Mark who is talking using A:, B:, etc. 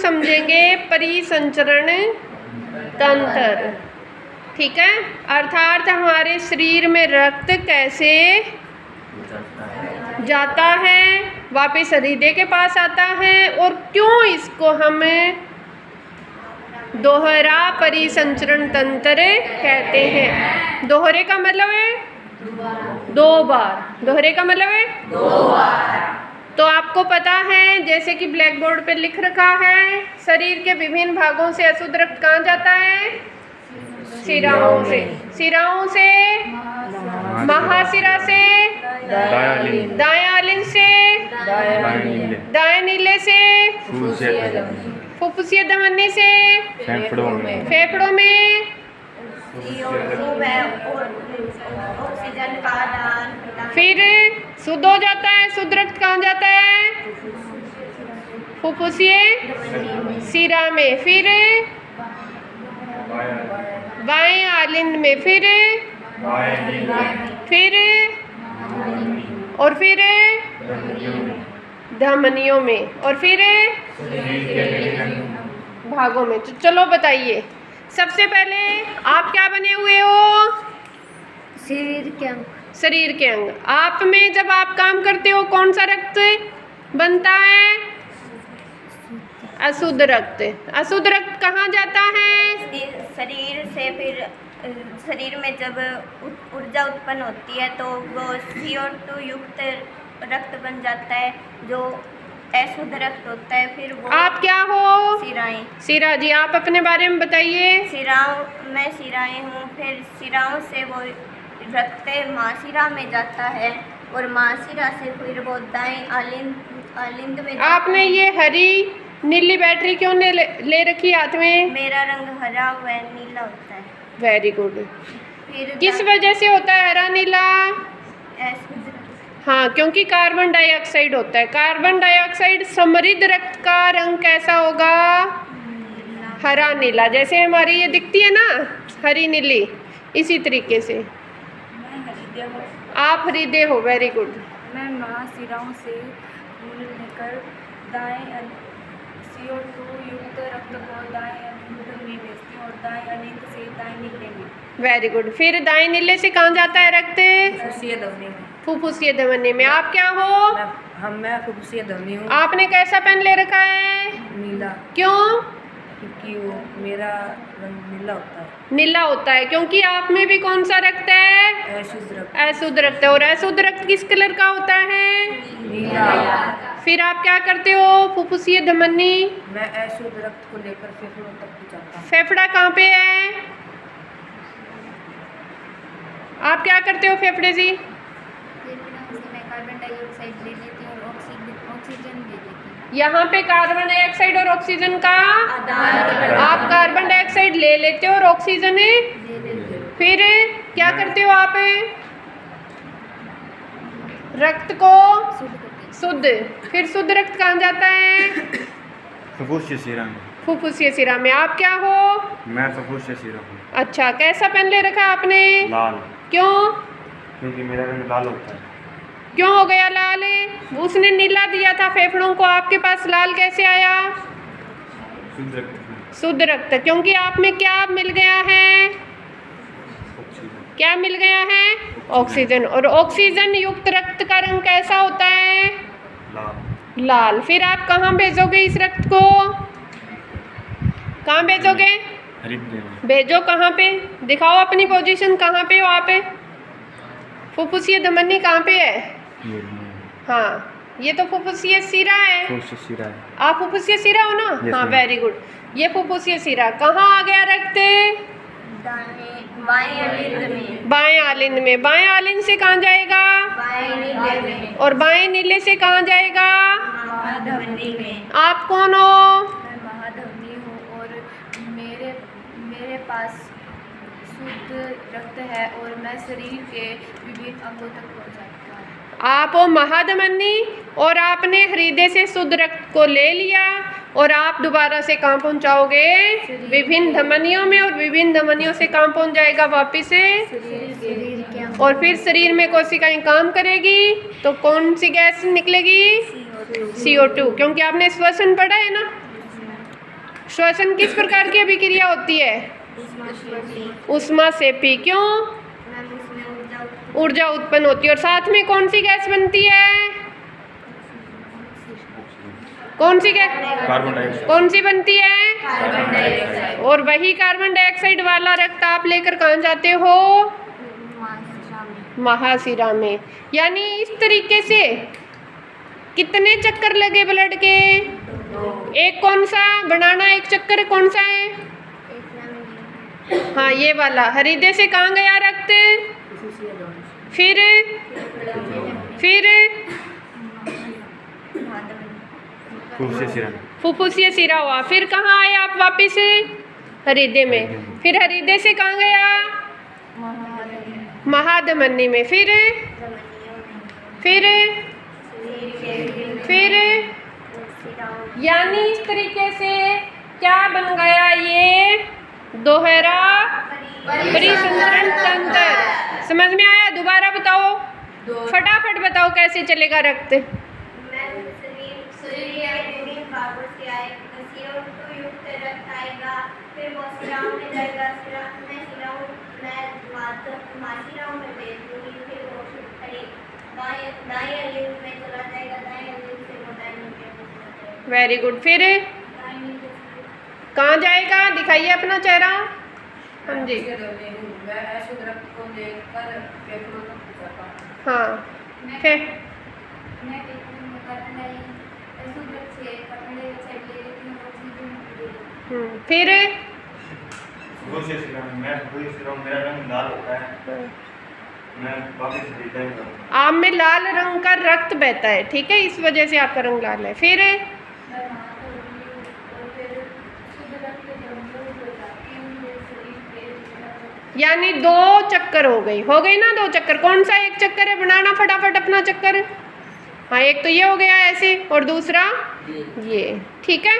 A: समझेंगे परिसंचरण तंत्र। ठीक है, अर्थात हमारे शरीर में रक्त कैसे जाता है, वापस हृदय के पास आता है, और क्यों इसको हम दोहरा परिसंचरण तंत्र कहते हैं। दोहरे का मतलब है दो बार, दोहरे का मतलब है दो बार। तो आपको पता है, जैसे कि ब्लैक बोर्ड पे लिख रखा है, शरीर के विभिन्न भागों से अशुद्ध रक्त कहाँ जाता है? सिराओं से। सिराओं से महाशिरा से, दायां आलिंद से, दाएं नीले से, फुफ्फुसीय धमनी से, फेफड़ों में, फिर शुद्ध हो जाता है। शुद्ध रक्त कहाँ जाता है? फुफ्फुसीय शिरा में, फिर बाएं आलिंद में, फिर और फिर धमनियों में, और फिर भागों में। तो चलो बताइए, सबसे पहले आप क्या बने हुए हो?
B: शरीर के अंग।
A: शरीर के अंग। आप में जब आप काम करते हो कौन सा रक्त बनता है? अशुद्ध रक्त। अशुद्ध रक्त कहाँ जाता है?
B: शरीर से। फिर शरीर में जब ऊर्जा उत्पन्न होती है तो वो CO2 युक्त रक्त बन जाता है, जो अशुद्ध रक्त होता है। फिर वो
A: आप क्या हो?
B: शिराएं।
A: शिरा जी, आप अपने बारे में बताइए।
B: मैं शिराएं हूँ। फिर शिराओं से वो रक्त महाशिरा में जाता है, और महाशिरा से फिर वो दाएं आलिंद में।
A: आपने ये हरी नीली बैटरी क्यों ले रखी हाथ में?
B: मेरा रंग हरा व नीला होता है।
A: Very good.
B: फिर
A: किस वजह से होता है हरा नीला?
B: अशुद्ध रक्त।
A: हाँ, क्योंकि कार्बन डाइऑक्साइड होता है। कार्बन डाइऑक्साइड समृद्ध रक्त का रंग कैसा होगा? हरा नीला। जैसे हमारी ये दिखती है ना, हरी नीली, इसी तरीके से।
B: मैं हृदय हूँ।
A: आप हृदय हो। Very good.
B: मैं महाशिराओं से खून लेकर दाएं CO2 युक्त रक्त को दाएं आलिंद में भेजती हूँ, और दाएं आलिंद से दाएं नीले में।
A: Very good. फिर दाएं नीले से कहाँ जाता है रक्त?
B: फुफ्फुसीय धमनी में।
A: फुफ्फुसीय धमनी में। आप क्या हो?
B: मैं फुफ्फुसीय धमनी हूँ।
A: आपने कैसा पेन ले रखा है?
B: नीला।
A: क्यों?
B: क्योंकि वो मेरा रंग नीला होता है।
A: नीला होता है क्योंकि आप में भी कौन सा रक्त है?
B: अशुद्ध रक्त।
A: अशुद्ध रक्त है। और अशुद्ध रक्त किस कलर का होता है?
B: नीला।
A: फिर आप क्या करते हो? फुफ्फुसीय धमनी।
B: मैं अशुद्ध रक्त को लेकर फेफड़ों तक पहुँचाता हूँ।
A: फेफड़ा कहाँ पे है? आप क्या करते हो फेफड़े जी?
B: मैं कार्बन डाइऑक्साइड ले लेती हूँ और ऑक्सीजन दे देती हूँ।
A: यहाँ पे कार्बन डाइऑक्साइड और ऑक्सीजन का
B: आदान।
A: आप कार्बन डाइऑक्साइड ले लेते हो और ऑक्सीजन फिर क्या करते हो आप? रक्त को शुद्ध। फिर शुद्ध रक्त कहाँ जाता है?
C: फुफ्फुसीय शिरा में।
A: फुफ्फुसीय शिरा में। आप क्या हो?
C: मैं फुफ्फुसीय शिरा हूँ।
A: अच्छा, कैसा पेन ले रखा आपने?
C: लाल।
A: क्यों?
C: क्योंकि मेरा रंग लाल होता है।
A: क्यों हो गया लाल? उसने नीला दिया था फेफड़ों को, आपके पास लाल कैसे आया?
C: शुद्ध रक्त।
A: शुद्ध रक्त। क्योंकि आप में क्या मिल गया है?
C: ऑक्सीजन।
A: क्या मिल गया है? ऑक्सीजन। और ऑक्सीजन युक्त रक्त का रंग कैसा होता है?
C: लाल।
A: लाल। फिर आप कहाँ भेजोगे इस रक्त को? कहाँ भेजोगे?
C: हृदय में।
A: भेजो कहाँ पे? दिखाओ अपनी पोजीशन, कहाँ पे हो आप? फुफ्फुसीय धमनी कहाँ पे है?
C: ये
A: हाँ, ये तो फुफ्फुसीय शिरा है।
C: फुफ्फुसीय शिरा है।
A: आप फुफ्फुसीय शिरा हो ना?
C: Yes,
A: हाँ,
C: ma'am.
A: Very good. ये फुफ्फुसीय शिरा। कहाँ आ गया रक्त?
B: बाएं आलिंद में।
A: बाएं आलिंद में। बाएं आलिंद से कहाँ जाएगा?
B: बाएं नीले में।
A: और बाएं नीले से कहाँ जाएगा?
B: महाधमनी में।
A: आप कौन हो?
B: मैं महाधमनी हूँ, और मेरे पास शुद्ध रक्त है, और मैं शरीर के विभिन्न अंगों तक पहुँच जाता हूँ।
A: आप हो महाधमनी, और आपने हृदय से शुद्ध रक्त को ले लिया, और आप दोबारा से कहाँ पहुँचाओगे? विभिन्न धमनियों में, और विभिन्न धमनियों से कहाँ पहुँच जाएगा वापिस से?
B: शरीर के अंग।
A: और फिर शरीर में कोशिकाएं काम करेगी तो कौन सी गैस निकलेगी? CO2। क्योंकि आपने श्वसन पढ़ा है ना, श्वसन किस प्रकार की अभिक्रिया होती है? ऊष्माक्षेपी। क्यों?
B: मैम उसमें
A: ऊर्जा उत्पन्न होती है। और साथ में कौन सी गैस बनती है? कौन सी गैस?
C: Carbon dioxide.
A: कौन सी बनती है?
B: Carbon dioxide.
A: और वही कार्बन डाइऑक्साइड वाला रक्त आप लेकर कहाँ जाते हो? महाशिरा में। यानी इस तरीके से कितने चक्कर लगे ब्लड के? एक कौन सा बनाना, एक चक्कर कौन सा है? हाँ ये वाला। हृदय से कहाँ गया रक्त? फिर फुफ्फुसीय शिरा हुआ। फिर कहाँ आए आप वापिस? हृदय में। फिर हृदय से कहाँ गया? महाधमनी में। फिर यानी इस तरीके से क्या बन गया ये? दोहरा परिसंचरण तंत्र। समझ में आया? दोबारा बताओ, फटाफट बताओ कैसे चलेगा रक्त?
B: शरीर के विभिन्न भागों से आएगा, CO2 युक्त रक्त आएगा, फिर वो शिराओं में जाएगा, शिराओं में भेज दूंगी, फिर वो दाएं लिंब में चला जाएगा, दाएं लिंब से वो दाएं लिंब में।
A: Very good. फिर कहाँ जाएगा? दिखाइए अपना चेहरा। हाँ जी। हाँ फिर फिर
C: मेरा रंग लाल होता है, मैं वापस डिजाइन करूँगा।
A: आम में लाल रंग का रक्त बहता है, ठीक है, इस वजह से आपका रंग लाल है। फिर यानी 2 चक्कर हो गई ना, 2 चक्कर। कौन सा एक चक्कर है? बनाना फटाफट अपना चक्कर। हाँ एक तो ये हो गया ऐसे, और दूसरा ये, ठीक है।